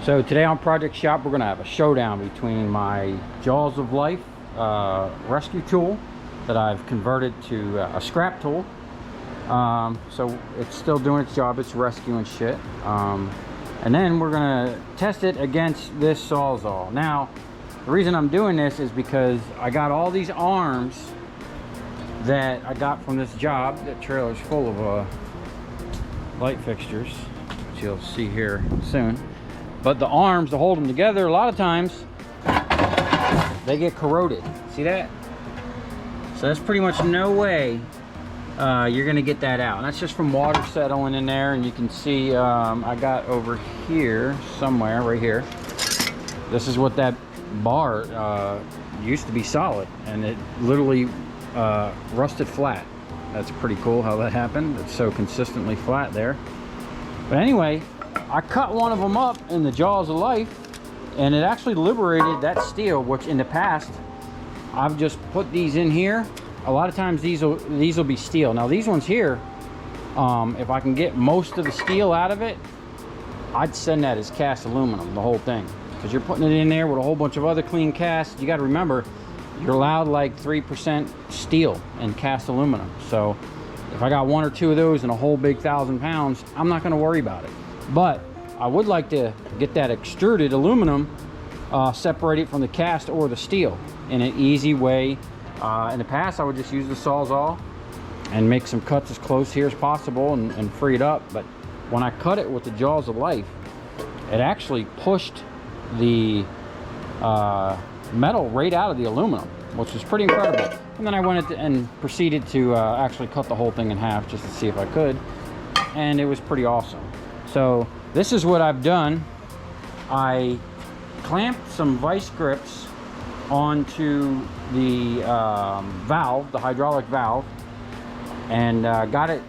So today on Project Shop, we're gonna have a showdown between my Jaws of Life rescue tool that I've converted to a scrap tool. So it's still doing its job, it's rescuing shit. And then we're gonna test it against this Sawzall. Now, the reason I'm doing this is because I got all these arms that I got from this job. That trailer's full of light fixtures, which you'll see here soon. But the arms to hold them together, a lot of times they get corroded. See that? So that's pretty much no way you're gonna get that out. And that's just from water settling in there. And you can see I got over here somewhere, right here. This is what that bar used to be solid, and it literally rusted flat. That's pretty cool how that happened. It's so consistently flat there. But anyway, I cut one of them up in the Jaws of Life, and it actually liberated that steel, which in the past I've just put these in here. A lot of times these will be steel. Now these ones here, if I can get most of the steel out of it, I'd send that as cast aluminum, the whole thing, because you're putting it in there with a whole bunch of other clean casts. You got to remember, you're allowed like 3% steel and cast aluminum. So if I got one or two of those in a whole big 1,000 pounds, I'm not going to worry about it. But I would like to get that extruded aluminum separated from the cast or the steel in an easy way. In the past, I would just use the Sawzall and make some cuts as close here as possible and free it up. But when I cut it with the Jaws of Life, it actually pushed the metal right out of the aluminum, which was pretty incredible. And then I went and proceeded to actually cut the whole thing in half just to see if I could, and it was pretty awesome. So this is what I've done. I clamped some vice grips onto the valve, the hydraulic valve, and got it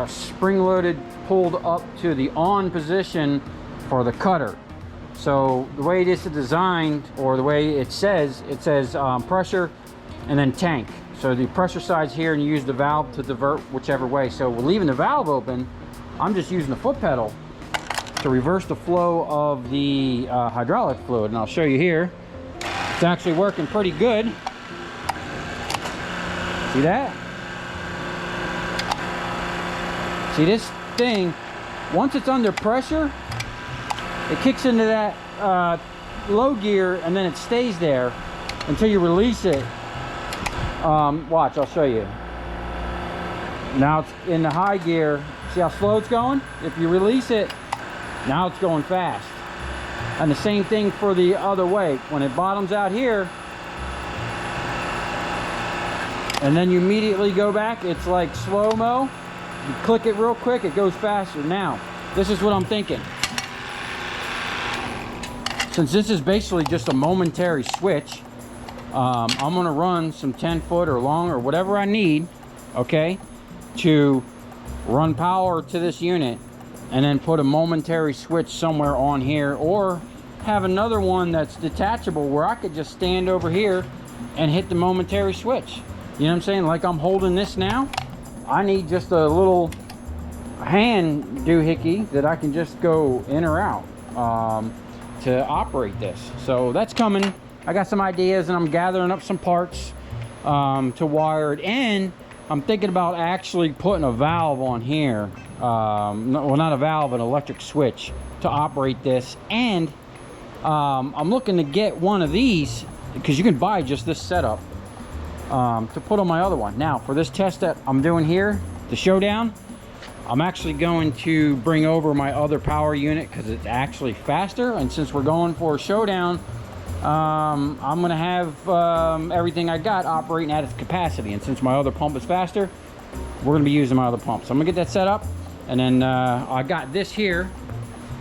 spring-loaded, pulled up to the on position for the cutter. So the way this is designed, or the way it says pressure and then tank. So the pressure side's here, and you use the valve to divert whichever way. So we're leaving the valve open. I'm just using the foot pedal to reverse the flow of the hydraulic fluid, and I'll show you here. It's actually working pretty good. See that? See this thing, once it's under pressure, it kicks into that low gear, and then it stays there until you release it. Watch, I'll show you. Now it's in the high gear. See how slow it's going? If you release it, now it's going fast. And the same thing for the other way. When it bottoms out here, and then you immediately go back, it's like slow-mo. You click it real quick, it goes faster. Now, this is what I'm thinking. Since this is basically just a momentary switch, I'm gonna run some 10-foot or long or whatever I need, okay, to run power to this unit, and then put a momentary switch somewhere on here, or have another one that's detachable where I could just stand over here and hit the momentary switch. You know what I'm saying? Like I'm holding this now. I need just a little hand doohickey that I can just go in or out to operate this. So that's coming. I got some ideas, and I'm gathering up some parts to wire it. And I'm thinking about actually putting a valve on here. Well, not a valve, an electric switch to operate this. And I'm looking to get one of these, because you can buy just this setup to put on my other one. Now, for this test that I'm doing here, the Showdown, I'm actually going to bring over my other power unit because it's actually faster. And since we're going for a Showdown, I'm gonna have everything I got operating at its capacity. And since my other pump is faster, we're gonna be using my other pump. So I'm gonna get that set up, and then I got this here.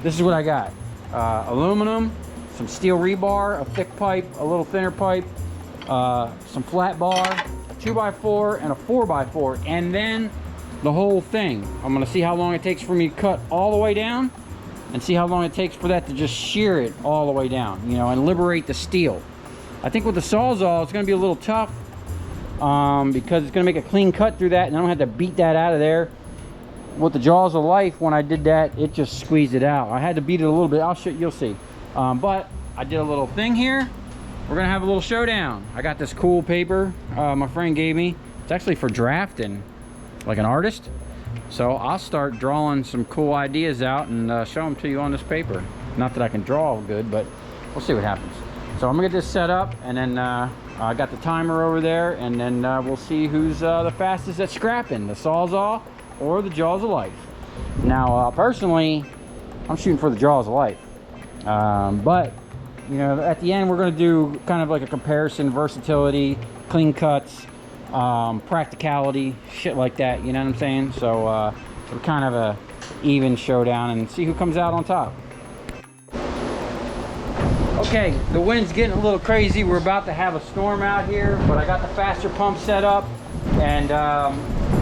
This is what I got: aluminum, some steel rebar, a thick pipe, a little thinner pipe, some flat bar, a 2x4, and a 4x4, and then the whole thing. I'm gonna see how long it takes for me to cut all the way down, and see how long it takes for that to just shear it all the way down, you know, and liberate the steel. I think with the Sawzall, it's gonna be a little tough because it's gonna make a clean cut through that, and I don't have to beat that out of there. with the Jaws of Life, when I did that, it just squeezed it out. I had to beat it a little bit. I'll show you'll see. But I did a little thing here. We're gonna have a little showdown. I got this cool paper my friend gave me. It's actually for drafting, like an artist. So I'll start drawing some cool ideas out and show them to you on this paper. Not that I can draw good, but we'll see what happens. So I'm gonna get this set up, and then I got the timer over there, and then we'll see who's the fastest at scrapping, the Sawzall or the Jaws of Life. Now, personally, I'm shooting for the Jaws of Life. But, you know, at the end, we're gonna do kind of like a comparison, versatility, clean cuts, practicality, shit like that, you know what I'm saying? So, we're kind of a even showdown and see who comes out on top. Okay, the wind's getting a little crazy. We're about to have a storm out here, but I got the faster pump set up, and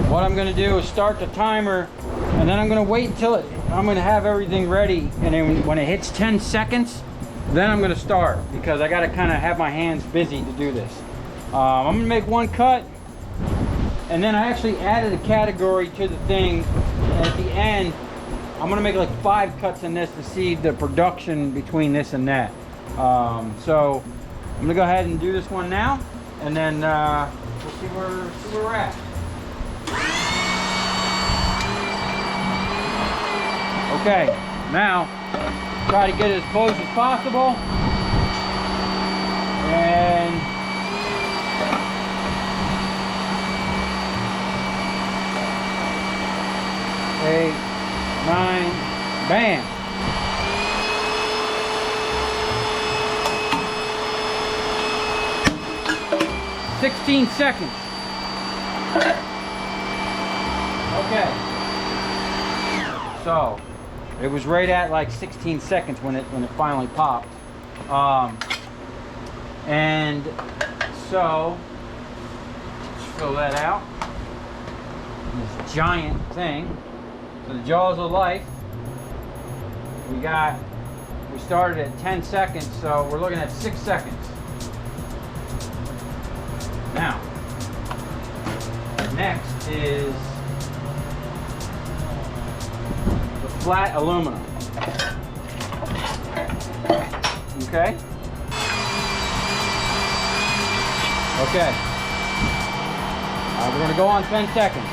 what I'm gonna do is start the timer, and then I'm gonna wait until I'm gonna have everything ready, and then when it hits 10 seconds, then I'm gonna start, because I gotta kind of have my hands busy to do this. I'm gonna make one cut, and then I actually added a category to the thing, and at the end, I'm gonna make like 5 cuts in this to see the production between this and that. So I'm gonna go ahead and do this one now, and then we'll see where we're at. Okay, now try to get it as close as possible, and eight, 9, bam. $16 seconds. Okay. So it was right at like 16 seconds when it finally popped. And so let's fill that out. This giant thing. So the Jaws of Life. We started at 10 seconds, so we're looking at 6 seconds. Now, next is the flat aluminum. Okay? Okay. We're going to go on 10 seconds.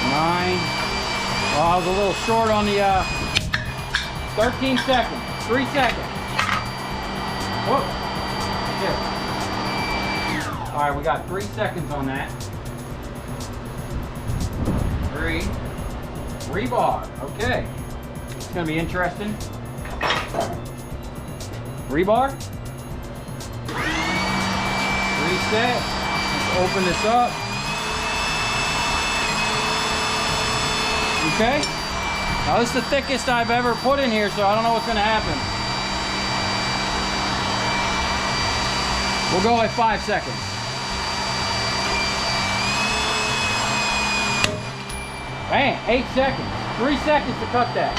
9. Well, I was a little short on the 13 seconds. 3 seconds. Whoop. Yeah. All right, we got 3 seconds on that. 3. Rebar. Okay. It's going to be interesting. Rebar. Reset. Let's open this up. Okay. Now this is the thickest I've ever put in here, so I don't know what's going to happen. We'll go at 5 seconds. Bam, 8 seconds. 3 seconds to cut that.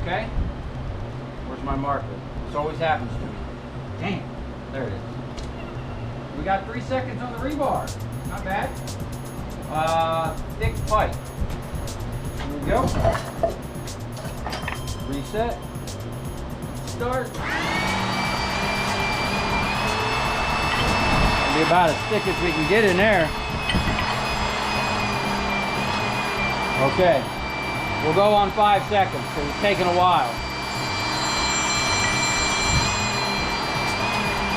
Okay. Where's my marker? This always happens to me. Damn. There it is. We got 3 seconds on the rebar. Not bad. Thick pipe. Here we go. Reset. Start. It'll be about as thick as we can get in there. Okay. We'll go on 5 seconds because it's taking a while.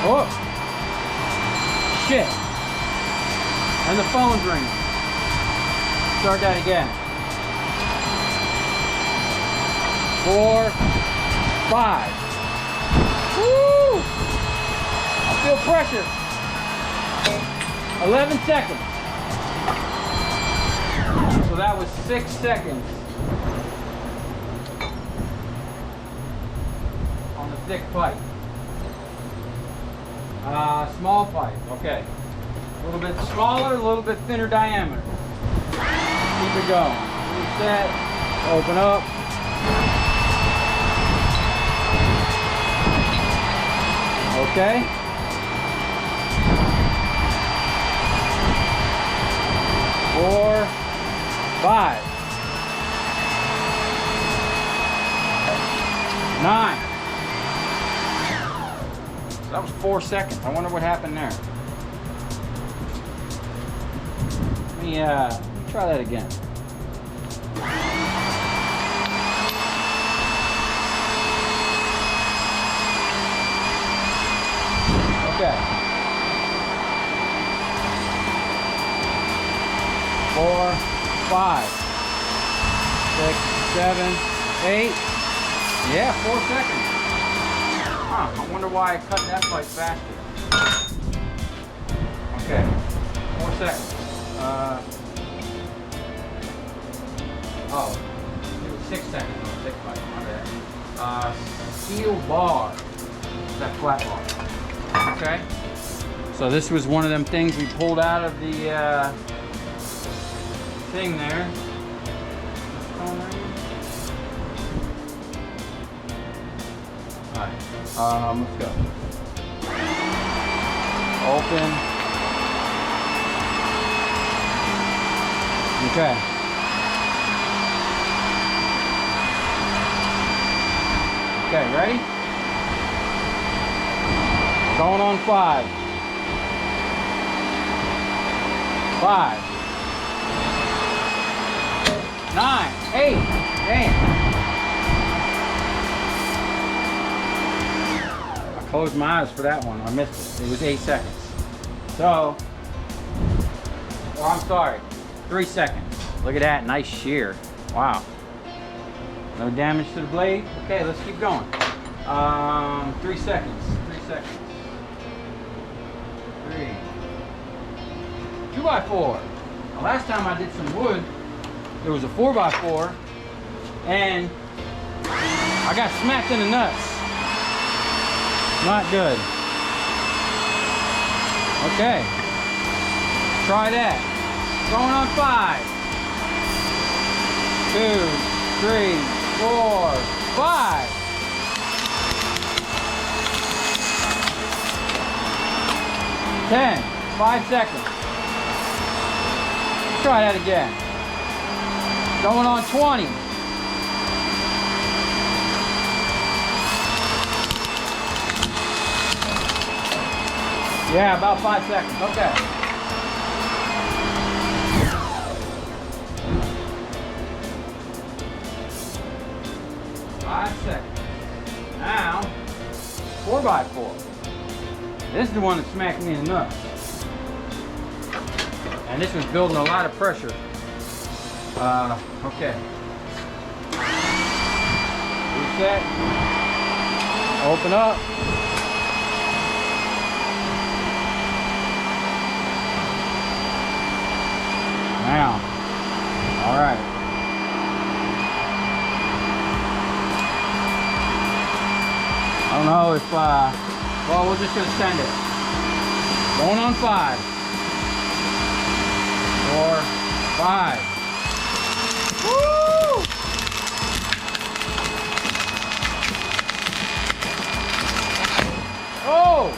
Oh! Shit. And the phone's ringing. Start that again. 4, 5. Woo! I feel pressure. 11 seconds. So that was 6 seconds on the thick pipe. Small pipe. Okay. A little bit smaller, a little bit thinner diameter. Keep it going. Reset. Open up. Okay. Four, five, 9. So that was 4 seconds. I wonder what happened there. Let me try that again. Okay. 4, 5, 6, 7, 8. Yeah, 4 seconds. Huh, I wonder why I cut that fight faster. Okay, 4 seconds. Oh, it was 6 seconds on a 6 fight, my bad. Steel bar, that flat bar. Okay, so this was one of them things we pulled out of the thing there. Alright, let's go. Open. Okay. Okay, ready? Going on 5. 5. 9, 8. Damn. I closed my eyes for that one. I missed it. It was 8 seconds. So, or I'm sorry, 3 seconds. Look at that, nice shear. Wow. No damage to the blade. Okay, let's keep going. 3 seconds. 3 seconds. 3. 2x4. The last time I did some wood, it was a 4x4, and I got smacked in the nuts. Not good. Okay. Try that. Going on 5. 2, 3, 4, 5. 10. 5 seconds. Try that again. Going on 20. Yeah, about 5 seconds. Okay. Now, 4x4. This is the one that smacked me in the nuts. And this was building a lot of pressure. Okay. Reset. Open up. Now. All right. I don't know if, well, we're just gonna send it. Going on 5. 4, 5. Woo! Oh,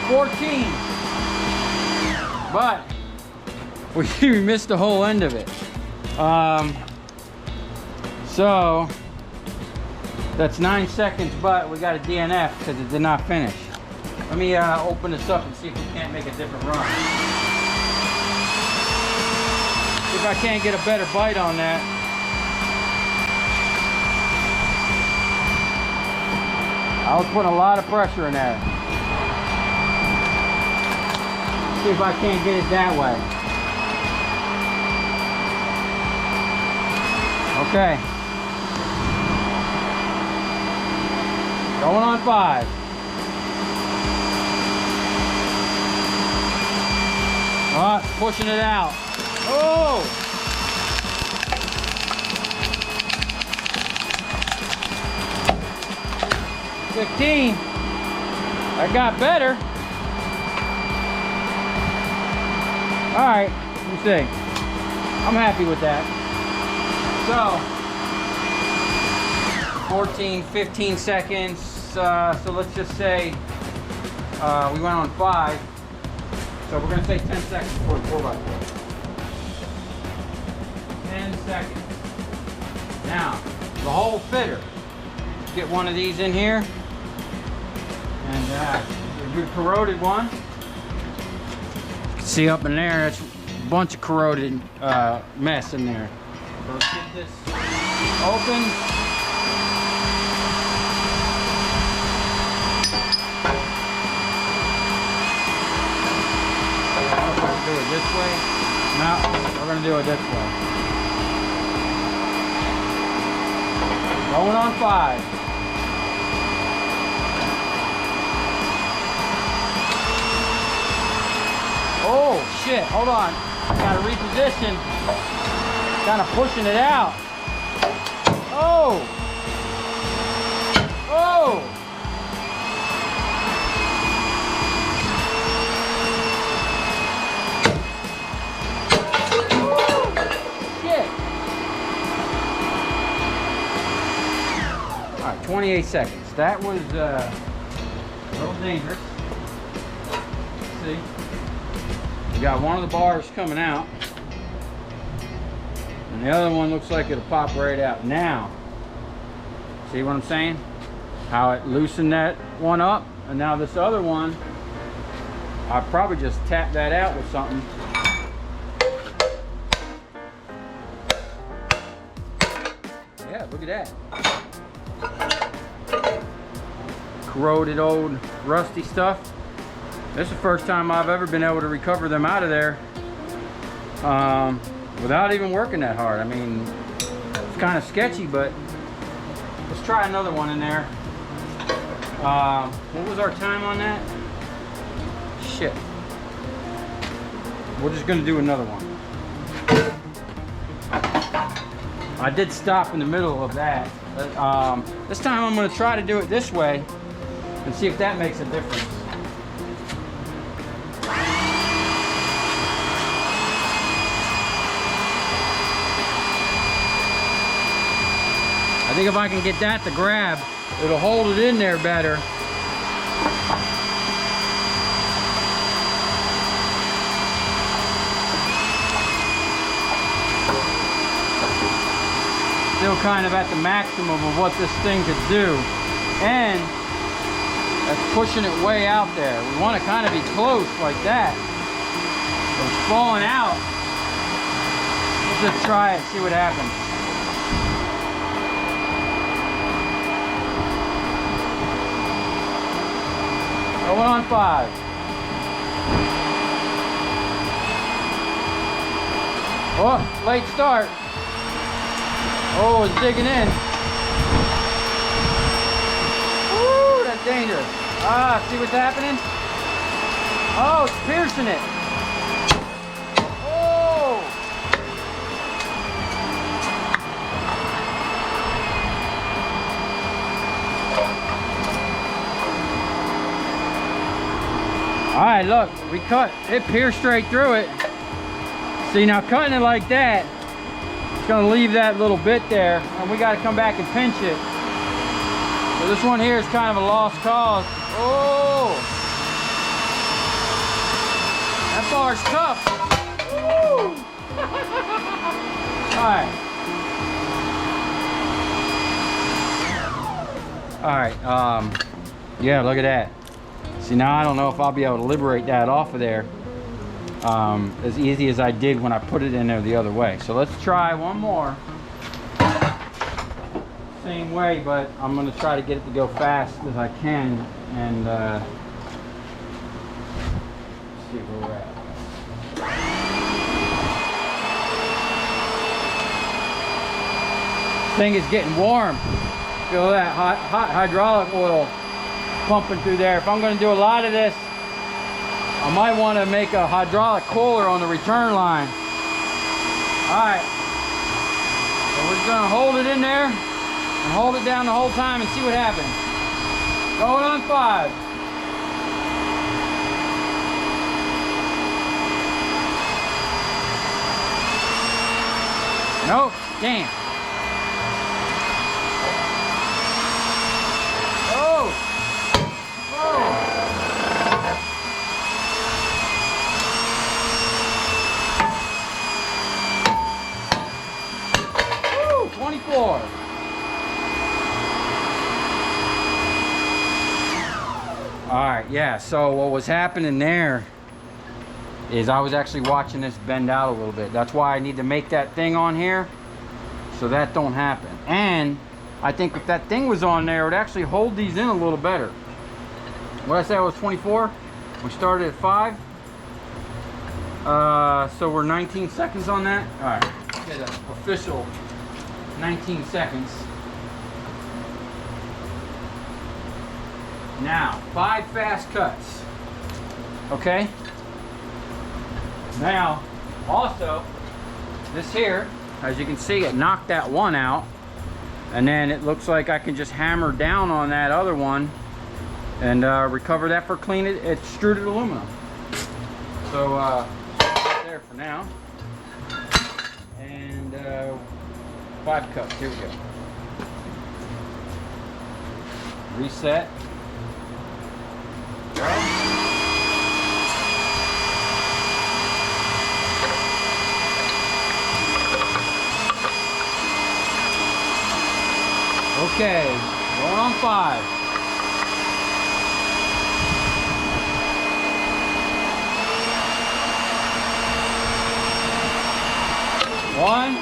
14. But we missed the whole end of it. So that's 9 seconds, but we got a DNF because it did not finish. Let me open this up and see if we can't make a different run. See if I can't get a better bite on that. I was putting a lot of pressure in there. See if I can't get it that way. Okay. Going on 5. Pushing it out. Oh! 15. I got better. All right, let me see. I'm happy with that. So, 14, 15 seconds, so let's just say we went on 5. So we're going to say 10 seconds for the 4x4. 10 seconds. Now, the whole fitter. Get one of these in here. And a good corroded one. You can see up in there, that's a bunch of corroded mess in there. So let's get this open. Do it this way. No, we're going to do it this way. Going on 5. Oh shit, hold on. Gotta reposition. Kind of pushing it out. Oh! Oh! Shit! Alright, 28 seconds. That was a little dangerous. Let's see. We got one of the bars coming out, and the other one looks like it'll pop right out. Now, see what I'm saying? How it loosened that one up, and now this other one, I probably just tap that out with something. Yeah, look at that. Corroded old rusty stuff. This is the first time I've ever been able to recover them out of there without even working that hard. I mean, it's kind of sketchy, but let's try another one in there. What was our time on that? Shit. We're just gonna do another one. I did stop in the middle of that. But, this time I'm gonna try to do it this way and see if that makes a difference. I think if I can get that to grab, it'll hold it in there better. Still kind of at the maximum of what this thing could do. And that's pushing it way out there. We want to kind of be close like that. So it's falling out. Let's just try it, see what happens. Going on 5. Oh, late start. Oh, it's digging in. Woo, that's dangerous. Ah, see what's happening? Oh, it's piercing it. Oh. All right, look, we cut, it pierced straight through it. See, now cutting it like that, it's gonna leave that little bit there, and we gotta come back and pinch it. So this one here is kind of a lost cause. Oh! That bar's tough. Woo! All right, yeah, look at that. See, now I don't know if I'll be able to liberate that off of there as easy as I did when I put it in there the other way. So let's try one more. Same way, but I'm going to try to get it to go fast as I can. And let's see where we're at. This thing is getting warm. Feel that hot hydraulic oil pumping through there. If I'm going to do a lot of this, I might want to make a hydraulic cooler on the return line. Alright, so we're just going to hold it in there and hold it down the whole time and see what happens. Going on 5. Nope, damn. Oh! Yeah, so what was happening there is I was actually watching this bend out a little bit. That's why I need to make that thing on here so that don't happen. And I think if that thing was on there, it would actually hold these in a little better. What I said was 24. We started at 5. So we're 19 seconds on that. All right, get an official 19 seconds. Now, 5 fast cuts. Okay. Now, also, this here, as you can see, it knocked that one out. And then it looks like I can just hammer down on that other one and recover that for clean extruded aluminum. So, there for now. And 5 cuts, here we go. Reset. Okay, going on 5. 1.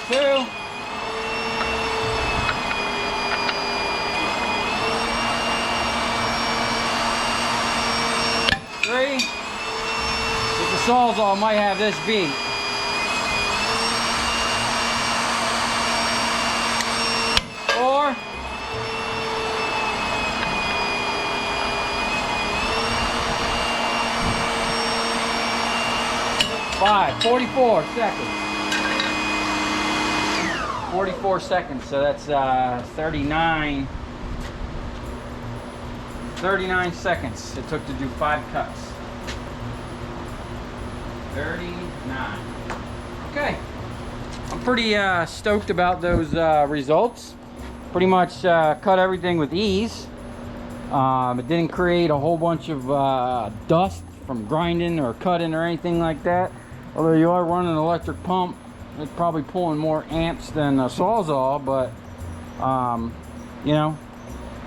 2. 3. The Sawzall might have this beat. 4. 5. 44 seconds. 44 seconds, so that's 39 seconds it took to do 5 cuts. 39. Okay, I'm pretty stoked about those results. Pretty much cut everything with ease. It didn't create a whole bunch of dust from grinding or cutting or anything like that. Although you are running an electric pump, it's probably pulling more amps than a Sawzall, but you know,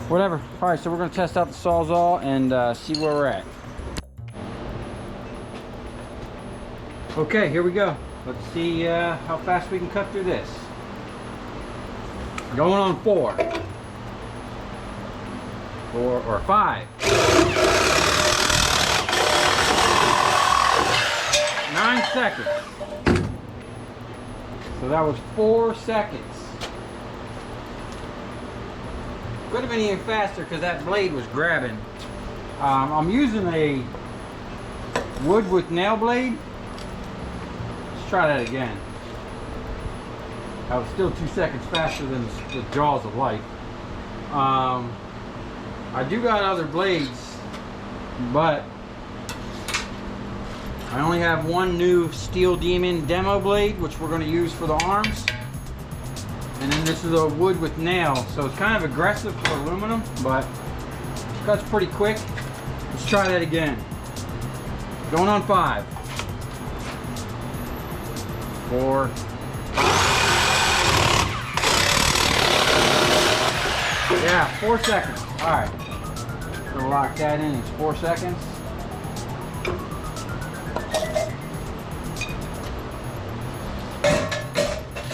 whatever. All right, so we're going to test out the Sawzall and see where we're at. Okay, here we go. Let's see how fast we can cut through this. Going on 4. 4 or 5. 9 seconds. So that was 4 seconds. Could have been even faster because that blade was grabbing. I'm using a wood with nail blade. Let's try that again. That was still 2 seconds faster than the Jaws of Life. I do got other blades, but I only have one new Steel Demon demo blade, which we're going to use for the arms. And then this is a wood with nail, so it's kind of aggressive for aluminum, but it cuts pretty quick. Let's try that again. Going on 5. 4. Yeah, 4 seconds. All right. We'll lock that in. It's 4 seconds.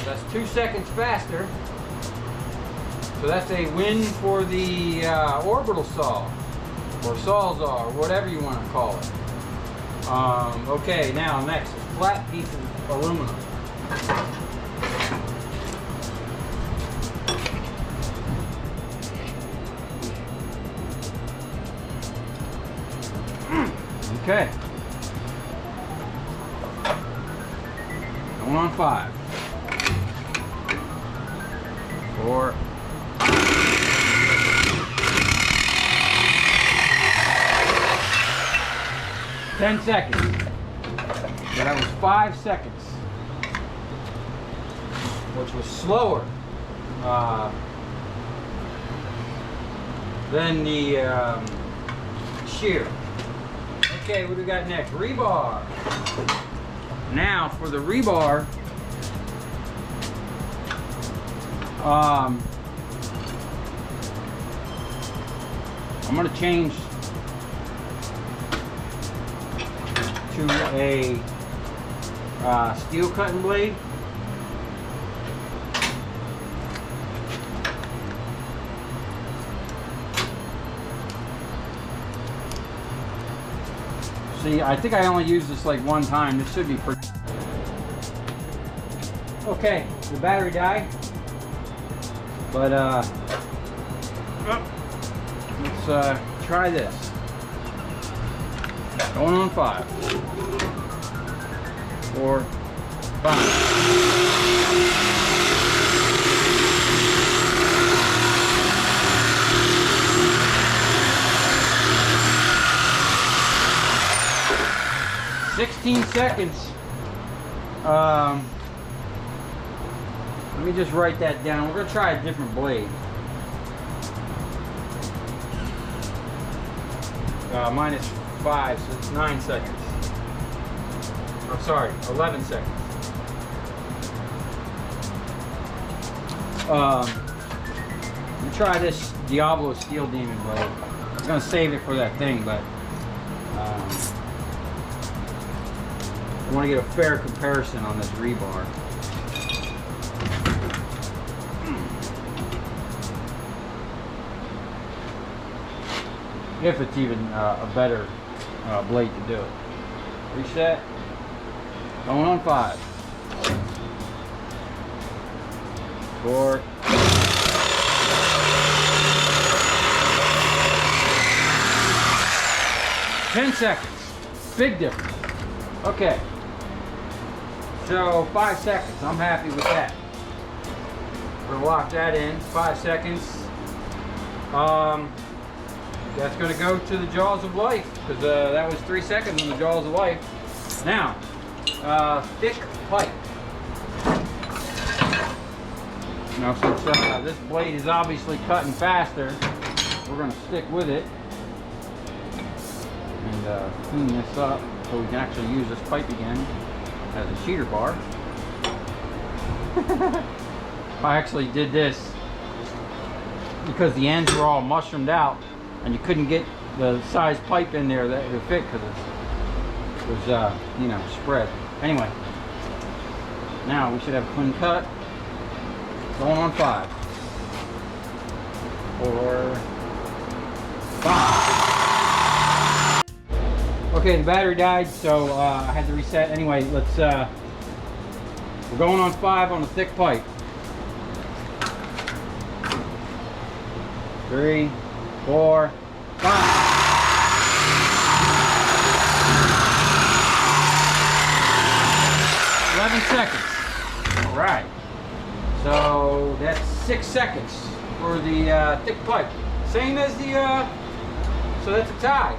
That's 2 seconds faster. So that's a win for the orbital saw, or Sawzall, or whatever you want to call it. Okay, now next, a flat piece of aluminum. Okay. Going on 5. 4. 10 seconds. So that was 5 seconds, which was slower than the shear. Okay, what do we got next? Rebar. Now for the rebar, I'm going to change to a steel cutting blade. See, I think I only used this like one time. This should be pretty. Okay, the battery died, but let's try this. Going on 5, 4, 5. "16 seconds. Let me just write that down. We're going to try a different blade. Minus 5, so it's 9 seconds. I'm sorry, 11 seconds. Let me try this Diablo Steel Demon blade. I was going to save it for that thing, but I want to get a fair comparison on this rebar. If it's even a better blade to do it. Reset. Going on 5, 4. "10 seconds. Big difference. Okay. So 5 seconds. I'm happy with that. We're gonna lock that in. 5 seconds. That's going to go to the Jaws of Life, because that was 3 seconds on the Jaws of Life. Now, thick pipe. Now, since this blade is obviously cutting faster, we're going to stick with it and clean this up so we can actually use this pipe again as a sheeter bar. I actually did this because the ends were all mushroomed out and you couldn't get the size pipe in there that would fit because it was, you know, spread. Anyway, now we should have a clean cut. Going on 5, 4, 5. Okay, the battery died, so I had to reset. Anyway, let's. We're going on 5 on the thick pipe. 3, 4, 5. 11 seconds. All right. So that's 6 seconds for the thick pipe. Same as the. So that's a tie.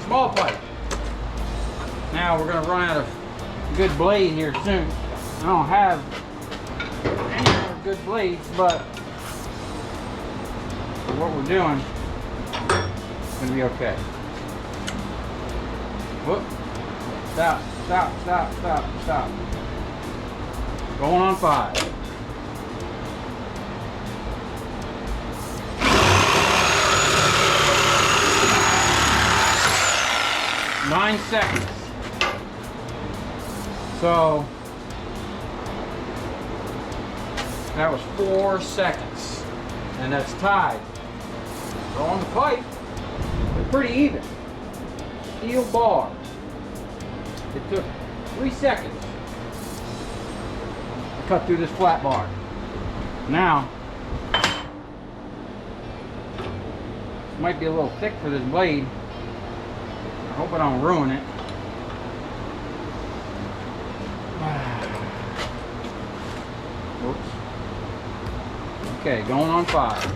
Small pipe. Now we're gonna run out of good blade here soon. I don't have any more good blades, but for what we're doing, it's gonna be okay. Whoop. Stop, stop, stop, stop, stop. Going on 5. 9 seconds. So that was 4 seconds, and that's tied. So on the pipe, they're pretty even. Steel bar. It took 3 seconds to cut through this flat bar. Now, this might be a little thick for this blade. I hope I don't ruin it. Oops. Okay, going on 5.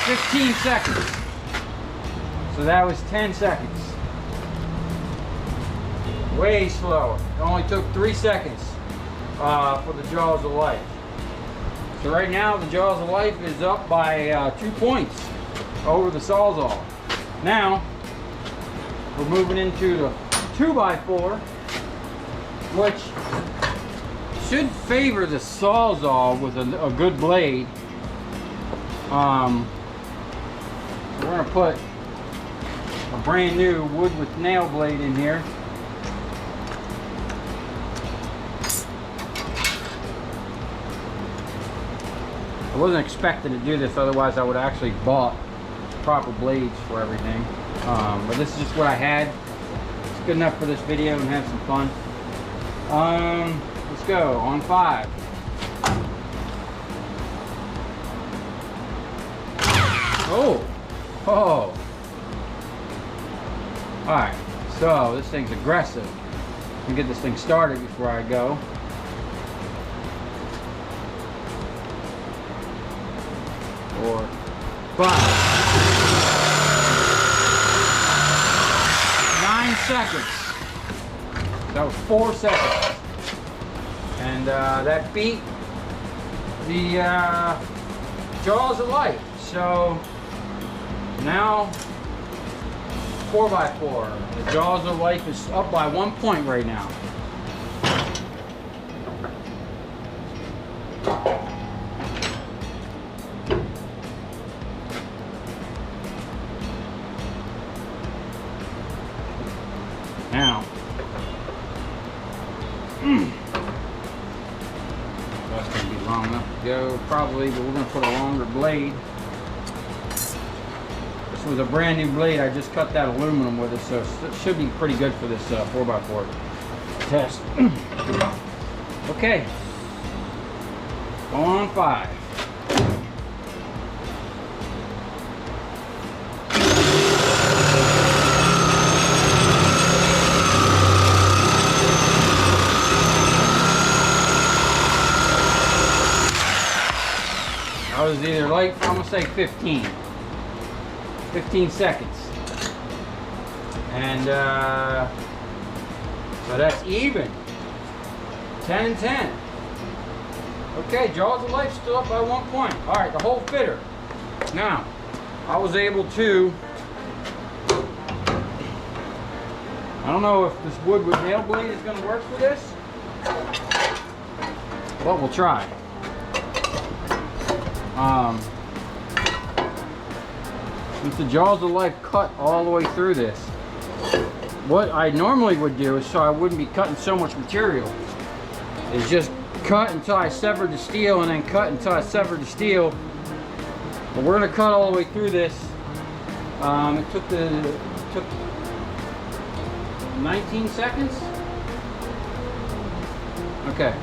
"15 seconds. So that was 10 seconds. Way slower. It only took 3 seconds for the Jaws of Life. So right now the Jaws of Life is up by 2 points over the Sawzall. Now we're moving into the 2x4, which should favor the Sawzall with a good blade. We're going to put a brand new wood with nail blade in here. I wasn't expecting to do this, otherwise I would have actually bought proper blades for everything. But this is just what I had. It's good enough for this video and have some fun. Let's go on 5. Oh! Alright, so this thing's aggressive. Let me get this thing started before I go. Or 5. 9 seconds. That was 4 seconds. And that beat the Jaws of Life. So now 4x4. The Jaws of Life is up by 1 point right now. Now, that's going to be long enough to go, probably, but we're going to put a longer blade. This was a brand new blade. I just cut that aluminum with it, so it should be pretty good for this 4x4 test. Okay, going on 5. I was either late, I'm gonna say 15 seconds. And so that's even. 10 and 10. Okay, Jaws of Life still up by 1 point. All right, the whole fitter. Now, I was able to, I don't know if this wood with nail blade is gonna work for this, but we'll try. Since the Jaws of Life cut all the way through this, what I normally would do is, so I wouldn't be cutting so much material, is just cut until I severed the steel and then cut until I severed the steel. But we're going to cut all the way through this. It took 19 seconds. Okay,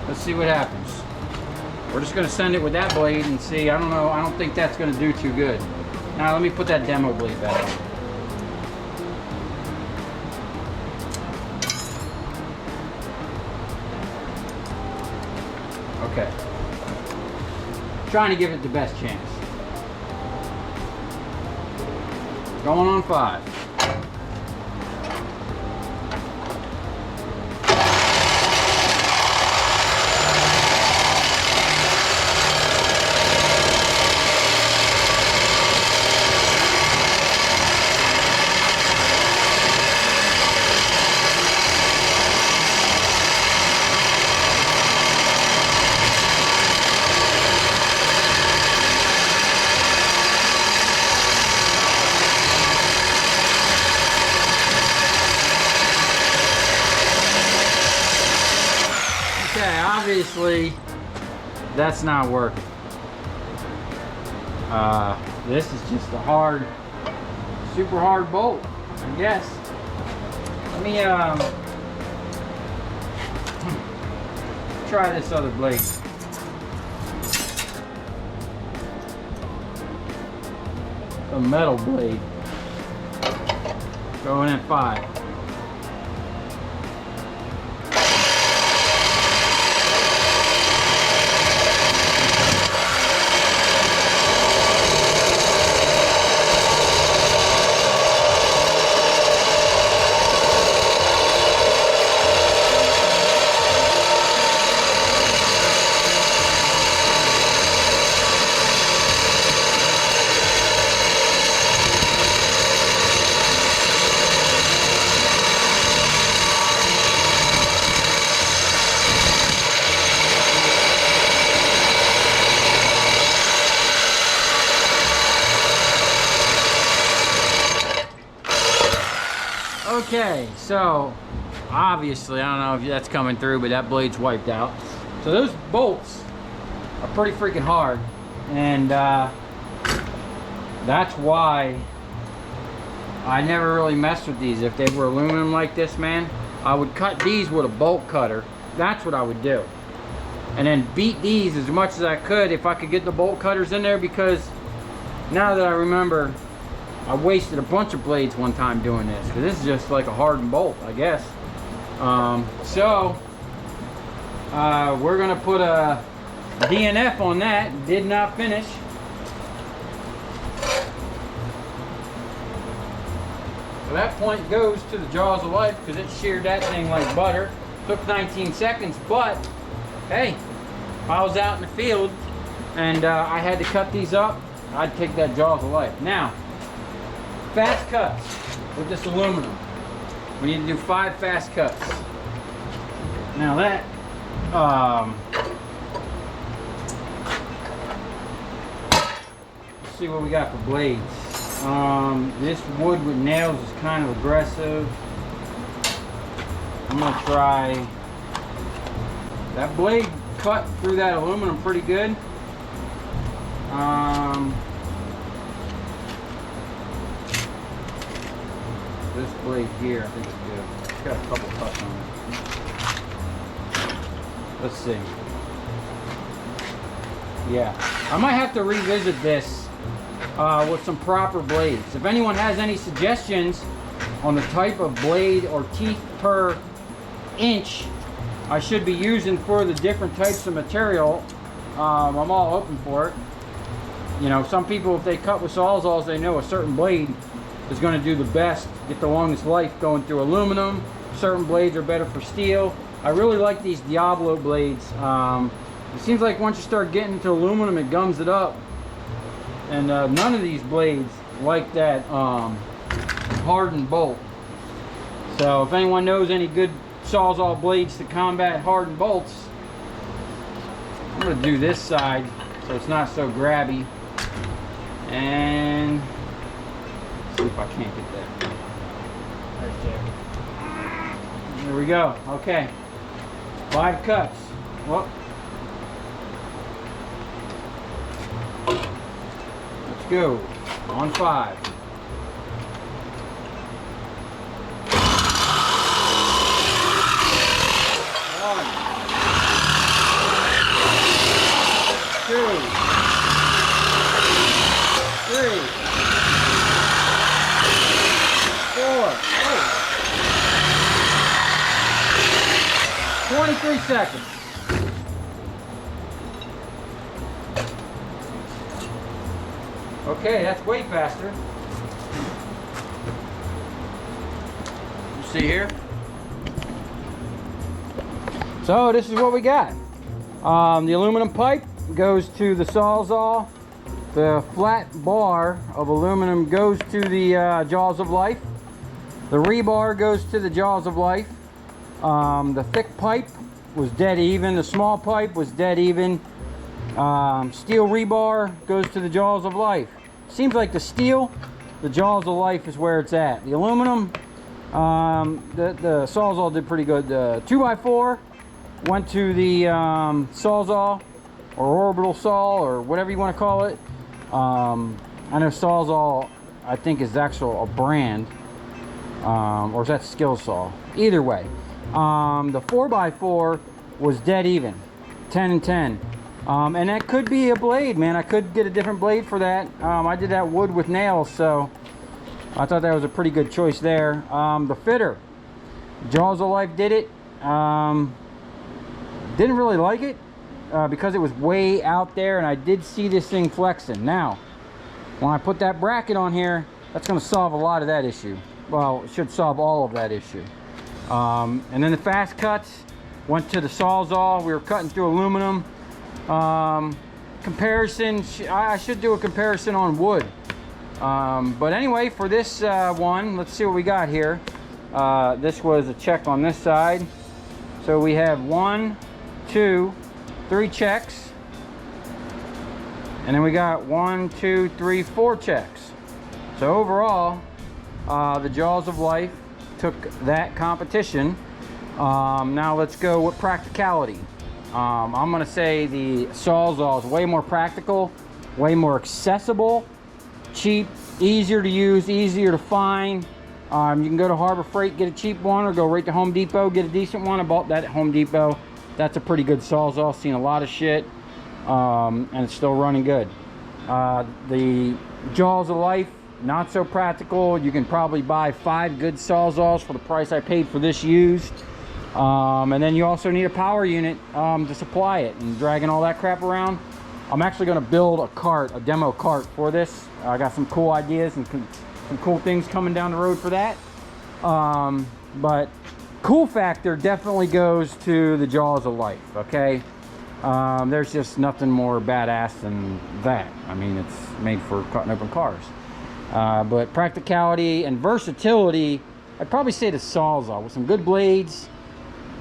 let's see what happens. We're just going to send it with that blade and see. I don't know. I don't think that's going to do too good. Now let me put that demo blade back on. Okay. Trying to give it the best chance. Going on 5. Obviously, that's not working. This is just a hard, super hard bolt, I guess. Let me try this other blade. A metal blade. Going at 5. Okay, so obviously, I don't know if that's coming through, but that blade's wiped out. So those bolts are pretty freaking hard, and that's why I never really messed with these. If they were aluminum like this, man, I would cut these with a bolt cutter. That's what I would do. And then beat these as much as I could if I could get the bolt cutters in there, because now that I remember, I wasted a bunch of blades one time doing this, because this is just like a hardened bolt, I guess. We're gonna put a DNF on that. Did not finish. So that point goes to the Jaws of Life, because it sheared that thing like butter. Took 19 seconds, but hey, if I was out in the field and I had to cut these up, I'd take that Jaws of Life. Now, fast cuts with this aluminum. We need to do 5 fast cuts. Now that, let's see what we got for blades. This wood with nails is kind of aggressive. I'm gonna try. That blade cut through that aluminum pretty good. This blade here, I think is good. It's got a couple cuts on it. Let's see. Yeah, I might have to revisit this with some proper blades. If anyone has any suggestions on the type of blade or teeth per inch I should be using for the different types of material, I'm all open for it. You know, some people, if they cut with Sawzalls, they know a certain blade is going to do the best, get the longest life going through aluminum. Certain blades are better for steel. I really like these Diablo blades. It seems like once you start getting into aluminum, it gums it up. And none of these blades like that hardened bolt. So if anyone knows any good Sawzall blades to combat hardened bolts, I'm going to do this side so it's not so grabby. And see if I can't get that right there. There we go. Okay, 5 cuts. Well, let's go on 5. 2, 3, 4, 23 seconds. Okay, that's way faster. You see here? So this is what we got. The aluminum pipe goes to the Sawzall. The flat bar of aluminum goes to the Jaws of Life. The rebar goes to the Jaws of Life. The thick pipe was dead even. The small pipe was dead even. Steel rebar goes to the Jaws of Life. Seems like the steel, the Jaws of Life is where it's at. The aluminum, the Sawzall did pretty good. The 2x4 went to the Sawzall, or orbital saw, or whatever you want to call it. I know Sawzall, I think, is actual a brand, or is that skill saw? Either way, the 4x4 was dead even, 10 and 10. And that could be a blade, man. I could get a different blade for that. I did that wood with nails, so I thought that was a pretty good choice there. The fitter, Jaws of Life did it. Didn't really like it because it was way out there, and I did see this thing flexing. Now, when I put that bracket on here, that's going to solve a lot of that issue. Well, it should solve all of that issue. And then the fast cuts went to the Sawzall. We were cutting through aluminum. Comparison, I should do a comparison on wood. But anyway, for this one, let's see what we got here. This was a check on this side. So we have 1, 2, 3 checks. And then we got 1, 2, 3, 4 checks. So overall, the Jaws of Life took that competition. Now let's go with practicality. I'm gonna say the Sawzall is way more practical, way more accessible, cheap, easier to use, easier to find. You can go to Harbor Freight, get a cheap one, or go right to Home Depot, get a decent one. I bought that at Home Depot. That's a pretty good Sawzall. Seen a lot of shit, and it's still running good. The Jaws of Life, not so practical. You can probably buy 5 good Sawzalls for the price I paid for this used. And then you also need a power unit to supply it, and dragging all that crap around. I'm actually going to build a cart, a demo cart for this. I got some cool ideas and some cool things coming down the road for that. But cool factor definitely goes to the Jaws of Life, okay? There's just nothing more badass than that. I mean, it's made for cutting open cars. But practicality and versatility, I'd probably say the Sawzall with some good blades.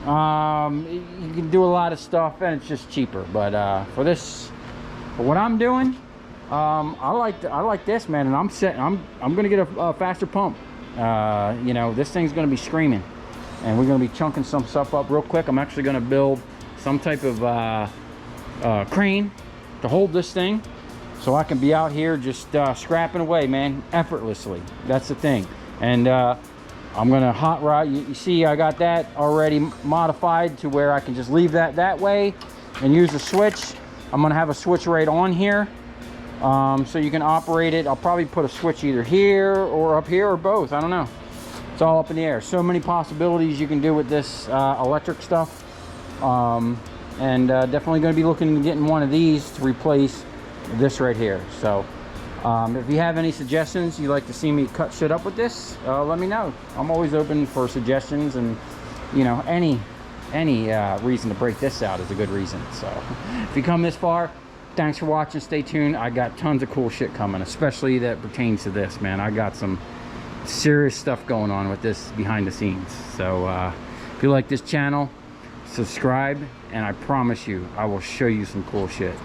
You can do a lot of stuff, and it's just cheaper. But for what I'm doing, I like this, man. And I'm gonna get a faster pump. You know, this thing's gonna be screaming, and we're gonna be chunking some stuff up real quick. I'm actually gonna build some type of crane to hold this thing, so I can be out here just scrapping away, man, effortlessly. That's the thing. And I'm gonna hot rod. You see, I got that already modified to where I can just leave that way and use the switch. I'm gonna have a switch right on here, so you can operate it. I'll probably put a switch either here or up here or both. I don't know. It's all up in the air. So many possibilities you can do with this electric stuff. And definitely going to be looking at getting one of these to replace this right here. So if you have any suggestions you'd like to see me cut shit up with this, let me know. I'm always open for suggestions, and you know, any reason to break this out is a good reason. So if you come this far, thanks for watching. Stay tuned. I got tons of cool shit coming, especially that pertains to this, man. I got some serious stuff going on with this behind the scenes. So if you like this channel, subscribe, and I promise you I will show you some cool shit.